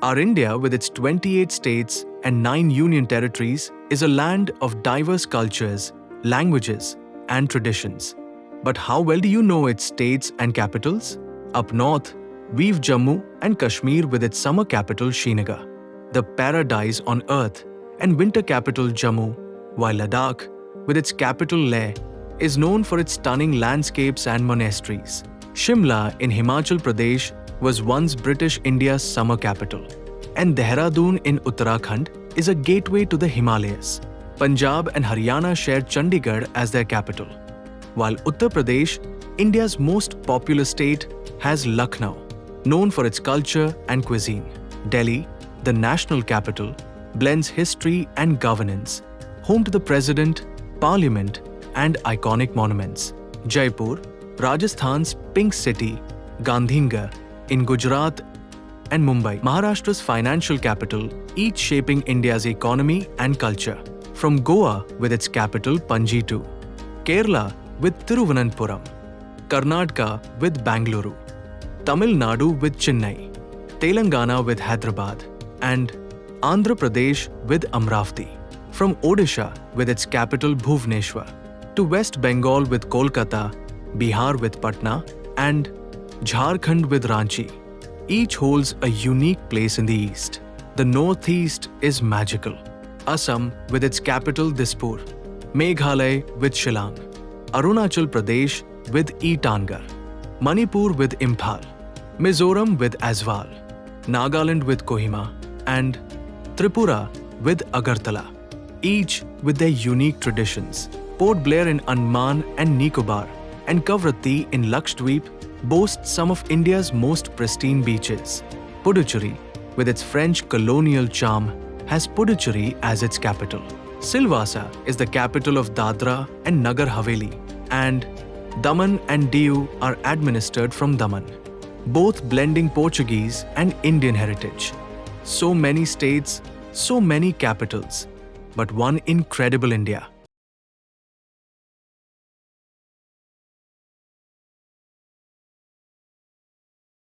Our India, with its 28 states and 9 union territories, is a land of diverse cultures, languages, and traditions. But how well do you know its states and capitals? Up north, we've Jammu and Kashmir with its summer capital Srinagar, the paradise on earth, and winter capital Jammu, while Ladakh, with its capital Leh, is known for its stunning landscapes and monasteries. Shimla in Himachal Pradesh was once British India's summer capital, and Dehradun in Uttarakhand is a gateway to the Himalayas. Punjab and Haryana share Chandigarh as their capital, while Uttar Pradesh, India's most populous state, has Lucknow, known for its culture and cuisine. Delhi, the national capital, blends history and governance, home to the president, parliament, and iconic monuments. Jaipur, Rajasthan's pink city, Gandhinagar in Gujarat, and Mumbai, Maharashtra's financial capital, each shaping India's economy and culture. From Goa with its capital Panji to Kerala with Thiruvananthapuram, Karnataka with Bangalore, Tamil Nadu with Chennai, Telangana with Hyderabad, and Andhra Pradesh with Amravati. From Odisha with its capital Bhubaneswar to West Bengal with Kolkata, Bihar with Patna, and Jharkhand with Ranchi, each holds a unique place in the east. The northeast is magical. Assam with its capital Dispur, Meghalaya with Shillong, Arunachal Pradesh with Etangar, Manipur with Imphal, Mizoram with Aizawl, Nagaland with Kohima, and Tripura with Agartala, each with their unique traditions. Port Blair in Andaman and Nicobar and Kavaratti in Lakshadweep boast some of India's most pristine beaches. Puducherry, with its French colonial charm, has Puducherry as its capital. Silvassa is the capital of Dadra and Nagar Haveli, and Daman and Diu are administered from Daman, both blending Portuguese and Indian heritage. So many states, so many capitals, but one incredible India.